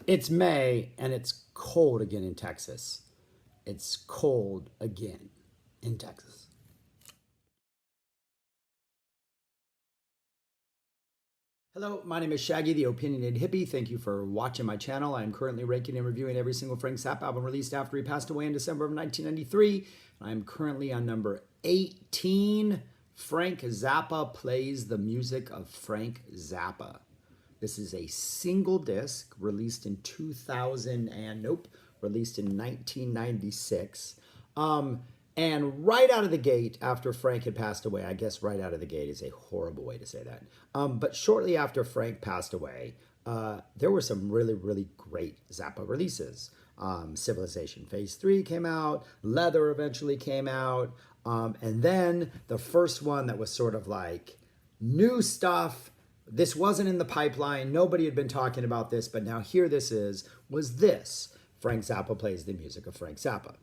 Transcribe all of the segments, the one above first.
It's May and it's cold again in Texas. It's cold again in Texas. Hello, my name is Shaggy, the Opinionated Hippie. Thank you for watching my channel. I am currently ranking and reviewing every single Frank Zappa album released after he passed away in December of 1993. I am currently on number 18. Frank Zappa plays the music of Frank Zappa. This is a single disc released in 2000 and released in 1996. And right out of the gate, after Frank had passed away, I guess right out of the gate is a horrible way to say that. But shortly after Frank passed away, there were some really, really great Zappa releases. Civilization Phase 3 came out, Leather eventually came out, and then the first one that was sort of like new stuff. This wasn't in the pipeline. Nobody had been talking about this, but now here this is, was this. Frank Zappa plays the music of Frank Zappa.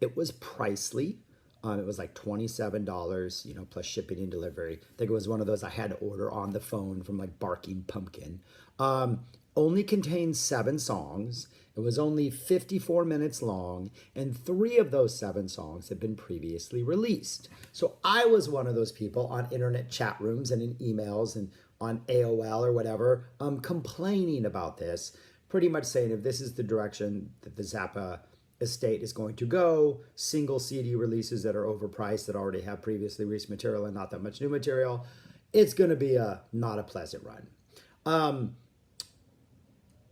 It was pricely. It was like $27, plus shipping and delivery. I think it was one of those I had to order on the phone from like Barking Pumpkin. Only contains 7 songs. It was only 54 minutes long, and 3 of those 7 songs had been previously released. So I was one of those people on internet chat rooms and in emails and on AOL or whatever, complaining about this, pretty much saying if this is the direction that the Zappa estate is going to go, single CD releases that are overpriced, that already have previously released material and not that much new material, it's going to be not a pleasant run.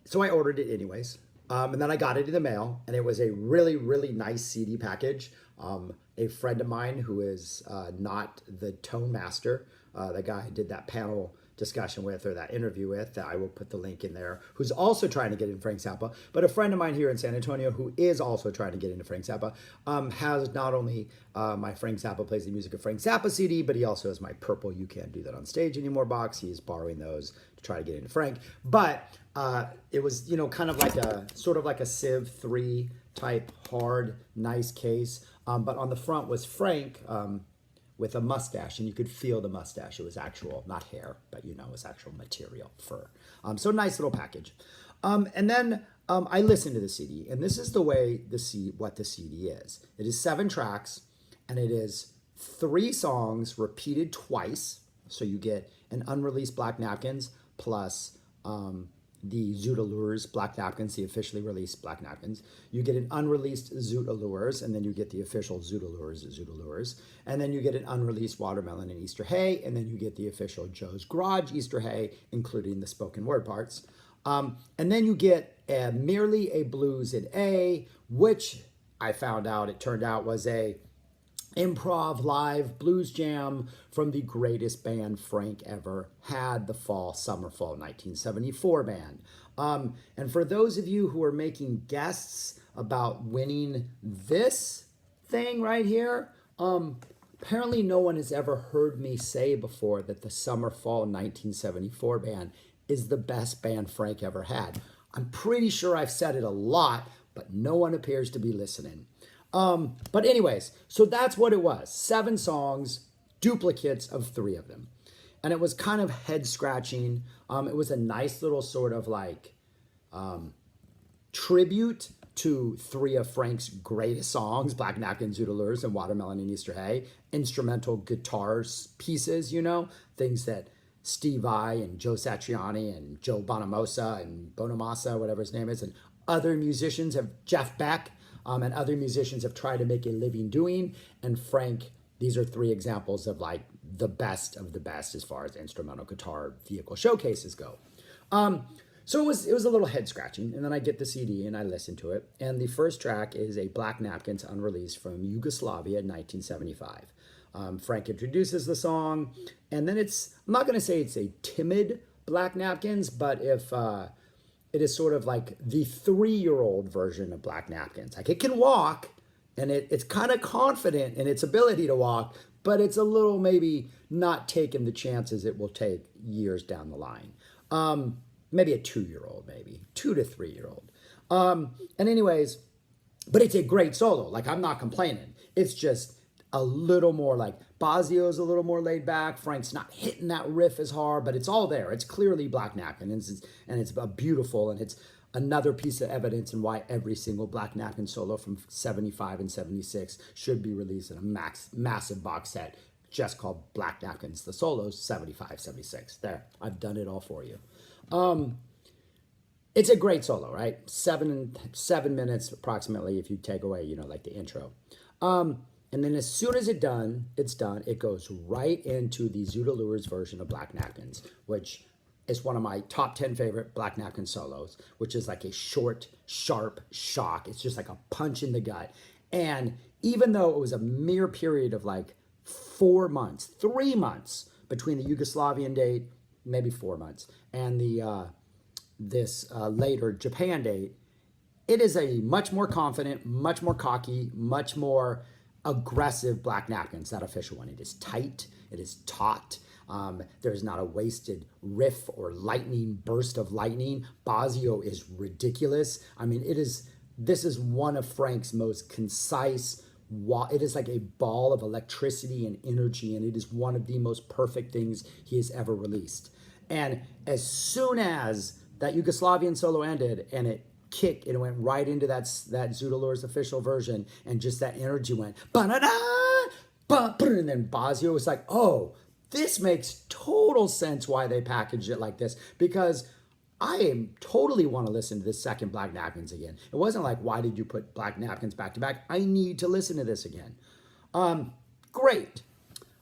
So I ordered it anyways. And then I got it in the mail, and it was a really, really nice CD package. A friend of mine who is not the tone master, the guy I did that panel discussion with or that interview with, that I will put the link in there, who's also trying to get in Frank Zappa, but a friend of mine here in San Antonio who is also trying to get into Frank Zappa, has not only my Frank Zappa Plays the Music of Frank Zappa CD, but he also has my purple You Can't Do That on Stage Anymore box. He is borrowing those to try to get into Frank. But it was, kind of like sort of like a Civ 3 type hard, nice case. But on the front was Frank, with a mustache, and you could feel the mustache. It was actual, not hair, but it was actual material, fur. So nice little package. And then I listened to the CD, and this is the way what the CD is. It is 7 tracks, and it is 3 songs repeated twice. So you get an unreleased Black Napkins plus the Zoot Allures Black Napkins, the officially released Black Napkins. You get an unreleased Zoot Allures, and then you get the official Zoot Allures. And then you get an unreleased Watermelon and Easter Hay, and then you get the official Joe's Garage Easter Hay, including the spoken word parts. And then you get merely a Blues in A, which I found out, it turned out was a improv live blues jam from the greatest band Frank ever had, the Summer Fall 1974 band. And for those of you who are making guesses about winning this thing right here, apparently no one has ever heard me say before that the Summer Fall 1974 band is the best band Frank ever had. I'm pretty sure I've said it a lot, but no one appears to be listening. But anyways, so that's what it was. 7 songs, duplicates of 3 of them. And it was kind of head scratching. It was a nice little sort of like tribute to 3 of Frank's greatest songs, Black Napkin, Zoot Allures, and Watermelon and Easter Hay. Instrumental guitar pieces, things that Steve Vai and Joe Satriani and Joe Bonamassa and Bonamassa, whatever his name is, and other musicians Jeff Beck, and other musicians have tried to make a living doing. And Frank, these are 3 examples of like the best of the best as far as instrumental guitar vehicle showcases go. So it was a little head scratching. And then I get the CD and I listen to it. And the first track is a Black Napkins unreleased from Yugoslavia in 1975. Frank introduces the song, and then I'm not going to say it's a timid Black Napkins, but if it is sort of like the 3-year-old version of Black Napkins. Like it can walk, and it's kind of confident in its ability to walk, but it's a little maybe not taking the chances it will take years down the line. Maybe a 2-year-old, maybe 2 to 3-year-old. And anyways, but it's a great solo. Like I'm not complaining. It's just a little more like Bozzio's a little more laid back. Frank's not hitting that riff as hard, but it's all there. It's clearly Black Napkin, and it's beautiful, and it's another piece of evidence in why every single Black Napkin solo from 75 and 76 should be released in a massive box set just called Black Napkins, the solos, 75, 76. There, I've done it all for you. It's a great solo, right? 7 minutes approximately if you take away, like the intro. And then as soon as it's done, it goes right into the Zoot Allures version of Black Napkins, which is one of my top 10 favorite Black Napkin solos, which is like a short, sharp shock. It's just like a punch in the gut. And even though it was a mere period of like 3 months between the Yugoslavian date, maybe 4 months, and this later Japan date, it is a much more confident, much more cocky, much more aggressive Black Napkins, that official one. It is tight, it is taut. There's not a wasted riff or lightning burst of lightning. Bozzio is ridiculous. I mean, this is one of Frank's most concise. It is like a ball of electricity and energy, and it is one of the most perfect things he has ever released. And as soon as that Yugoslavian solo ended and it kicked, it went right into that Zoot Allures official version, and just that energy went ba-da-da, ba-da, and then Bozzio was like, oh, this makes total sense why they packaged it like this, because I totally want to listen to this second Black Napkins again. It wasn't like, why did you put Black Napkins back to back? I need to listen to this again. Great.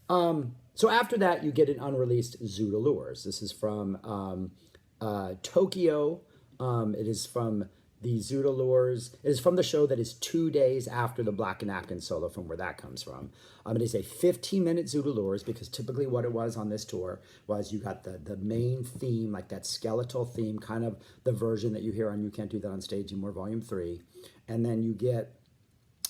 So after that, you get an unreleased Zoot Allures. This is from Tokyo. It is from the Zoot Allures. It is from the show that is 2 days after the Black Napkin solo, from where that comes from. It is a 15-minute Zoot Allures, because typically what it was on this tour was you got the main theme, like that skeletal theme, kind of the version that you hear on You Can't Do That on Stage Anymore, Volume 3. And then you get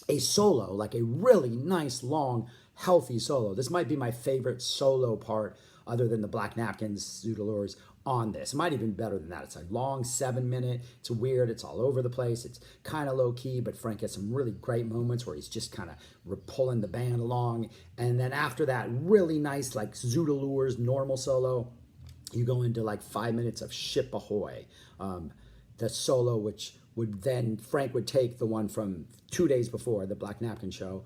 a solo, like a really nice, long, healthy solo. This might be my favorite solo part, other than the Black Napkins Zoot Allures, on this. It might even be better than that. It's a long 7 minute. It's weird. It's all over the place. It's kind of low key, but Frank has some really great moments where he's just kind of pulling the band along. And then after that, really nice, like Zoot Allures normal solo, you go into like 5 minutes of Ship Ahoy. The solo, which would then, Frank would take the one from 2 days before the Black Napkin show,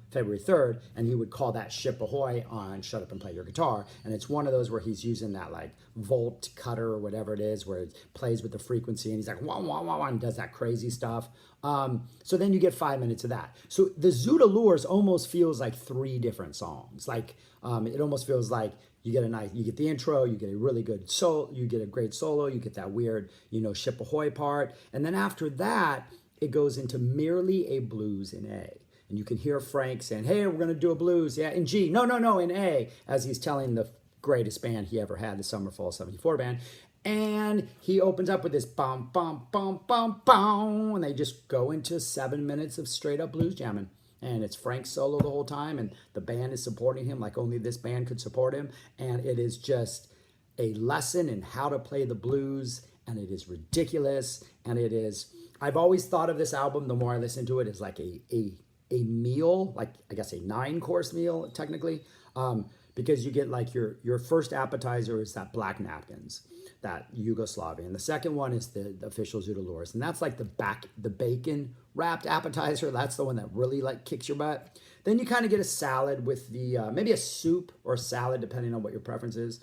February 3rd, and he would call that Ship Ahoy on Shut Up and Play Your Guitar. And it's one of those where he's using that like volt cutter or whatever it is, where it plays with the frequency, and he's like, wah, wah, wah, wah, and does that crazy stuff. So then you get 5 minutes of that. So the Zoot Allures almost feels like 3 different songs. Like, it almost feels like you get the intro, you get a really good solo, you get a great solo, you get that weird, Ship Ahoy part. And then after that, it goes into merely a blues in A. And you can hear Frank saying, hey, we're going to do a blues. Yeah, in G. No, in A, as he's telling the greatest band he ever had, the Summer Fall 74 band. And he opens up with this bum, bum, bum, bum, bum. And they just go into 7 minutes of straight up blues jamming. And it's Frank's solo the whole time, and the band is supporting him like only this band could support him. And it is just a lesson in how to play the blues, and it is ridiculous. And it is, I've always thought of this album, the more I listen to it, as like a meal, like I guess a 9-course meal technically, because you get like your first appetizer is that Black Napkins, that Yugoslavian. The second one is the official Zoot Allures, and that's like the bacon wrapped appetizer. That's the one that really like kicks your butt. Then you kind of get a salad with the maybe a soup or a salad, depending on what your preference is,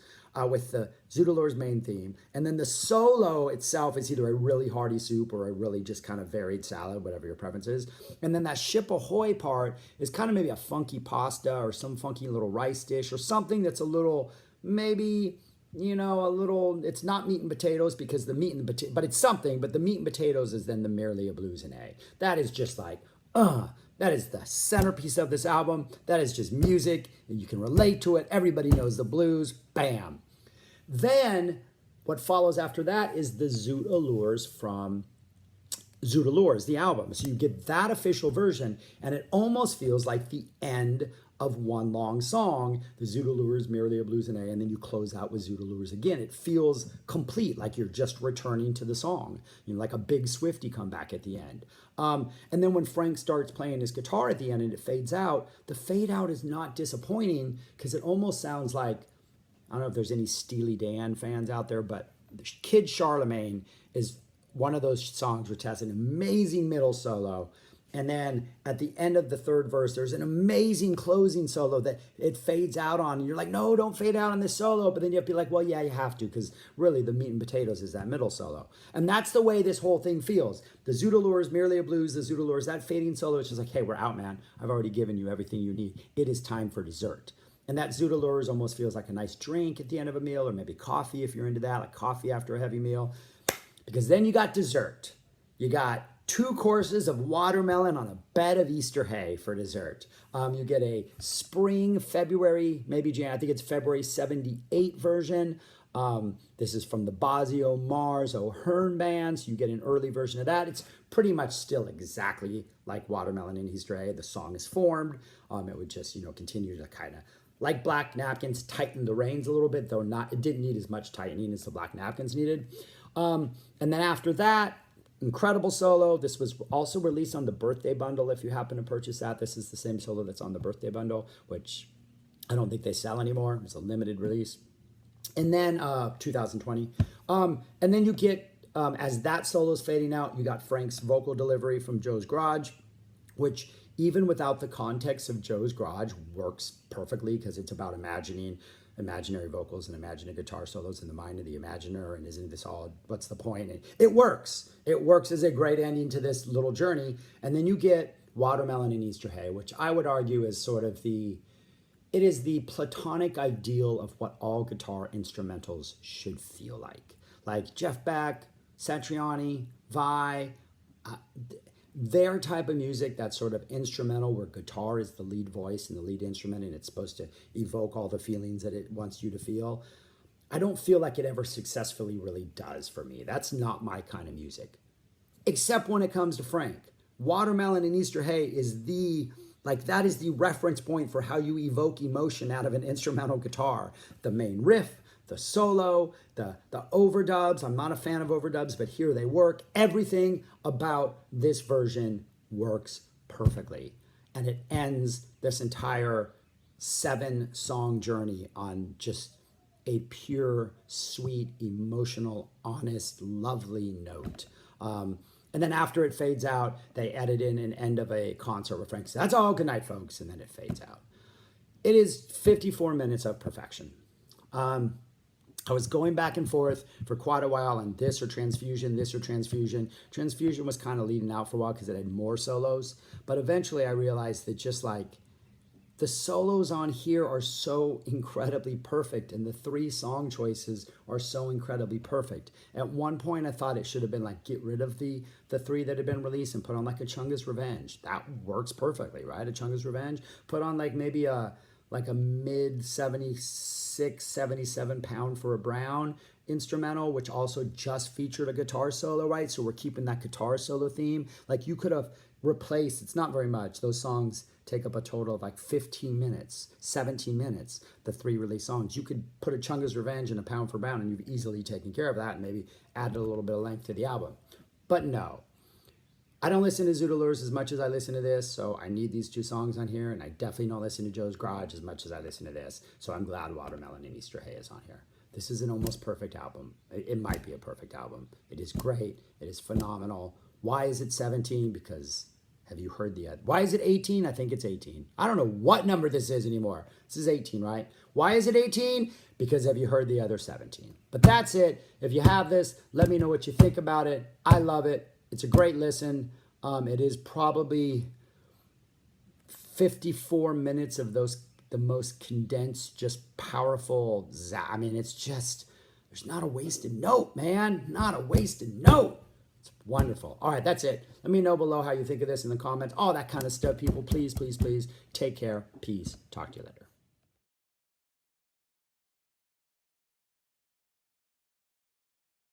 with the Zoot Allures main theme. And then the solo itself is either a really hearty soup or a really just kind of varied salad, whatever your preference is. And then that Ship Ahoy part is kind of maybe a funky pasta or some funky little rice dish or something that's a little, maybe, it's not meat and potatoes, because the meat and the potato, but it's something, but the meat and potatoes is then the merely a blues in A. That is just like, that is the centerpiece of this album. That is just music, and you can relate to it. Everybody knows the blues. Bam. Then what follows after that is the Zoot Allures from Zoot Allures, the album. So you get that official version, and it almost feels like the end of one long song. The Zoodaloo is merely a blues in A, and then you close out with Zoodaloo again. It feels complete, like you're just returning to the song, like a big Swiftie comeback at the end. And then when Frank starts playing his guitar at the end and it fades out, the fade out is not disappointing because it almost sounds like, I don't know if there's any Steely Dan fans out there, but Kid Charlemagne is one of those songs which has an amazing middle solo. And then at the end of the third verse, there's an amazing closing solo that it fades out on. And you're like, no, don't fade out on this solo. But then you have to be like, well, yeah, you have to, because really the meat and potatoes is that middle solo. And that's the way this whole thing feels. The Zoodaloo is merely a blues. The Zoodaloo is that fading solo. It's just like, hey, we're out, man. I've already given you everything you need. It is time for dessert. And that Zoodaloo almost feels like a nice drink at the end of a meal, or maybe coffee if you're into that, like coffee after a heavy meal. Because then you got dessert. You got 2 courses of watermelon on a bed of Easter hay for dessert. You get a spring, February, maybe Jan, I think it's February 78 version. This is from the Bosio, Mars, O'Hearn band, so you get an early version of that. It's pretty much still exactly like Watermelon and Easter hay. The song is formed. It would just, continue to kind of, like Black Napkins, tighten the reins a little bit, though it didn't need as much tightening as the Black Napkins needed. And then after that, incredible solo. This was also released on the birthday bundle if you happen to purchase that. This is the same solo that's on the birthday bundle, which I don't think they sell anymore. It's a limited release. And then 2020. And then you get, as that solo's fading out, you got Frank's vocal delivery from Joe's Garage, which even without the context of Joe's Garage works perfectly because it's about imaginary vocals and imaginary guitar solos in the mind of the imaginer, and isn't this all, what's the point? And it works. It works as a great ending to this little journey. And then you get Watermelon and Easter hay, which I would argue is sort of it is the platonic ideal of what all guitar instrumentals should feel like. Like Jeff Beck, Satriani, Vai, their type of music, that sort of instrumental where guitar is the lead voice and the lead instrument and it's supposed to evoke all the feelings that it wants you to feel. I don't feel like it ever successfully really does for me. That's not my kind of music. Except when it comes to Frank. Watermelon and Easter hay is that is the reference point for how you evoke emotion out of an instrumental guitar. The main riff, the solo, the overdubs. I'm not a fan of overdubs, but here they work. Everything about this version works perfectly. And it ends this entire 7-song journey on just a pure, sweet, emotional, honest, lovely note. And then after it fades out, they edit in an end of a concert where Frank says, that's all, good night, folks. And then it fades out. It is 54 minutes of perfection. I was going back and forth for quite a while on this or Transfusion, this or Transfusion. Transfusion was kind of leading out for a while because it had more solos. But eventually I realized that just like the solos on here are so incredibly perfect and the 3 song choices are so incredibly perfect. At one point I thought it should have been like get rid of the 3 that had been released and put on like a Chunga's Revenge. That works perfectly, right? A Chunga's Revenge. Put on like maybe a mid 76, 77 pound for a Brown instrumental, which also just featured a guitar solo, right? So we're keeping that guitar solo theme. Like you could have replaced, it's not very much. Those songs take up a total of like 15 minutes, 17 minutes, the 3 release songs. You could put a Chunga's Revenge and a Pound for Brown and you've easily taken care of that and maybe added a little bit of length to the album. But no. I don't listen to Zoodaloo as much as I listen to this, so I need these 2 songs on here, and I definitely don't listen to Joe's Garage as much as I listen to this, so I'm glad Watermelon and Easter hay is on here. This is an almost perfect album. It might be a perfect album. It is great. It is phenomenal. Why is it 17? Because have you heard the other? Why is it 18? I think it's 18. I don't know what number this is anymore. This is 18, right? Why is it 18? Because have you heard the other 17? But that's it. If you have this, let me know what you think about it. I love it. It's a great listen. It is probably 54 minutes of the most condensed, just powerful. I mean, it's just, there's not a wasted note, man. Not a wasted note. It's wonderful. All right, that's it. Let me know below how you think of this in the comments. All that kind of stuff, people. Please, please, please take care. Peace. Talk to you later.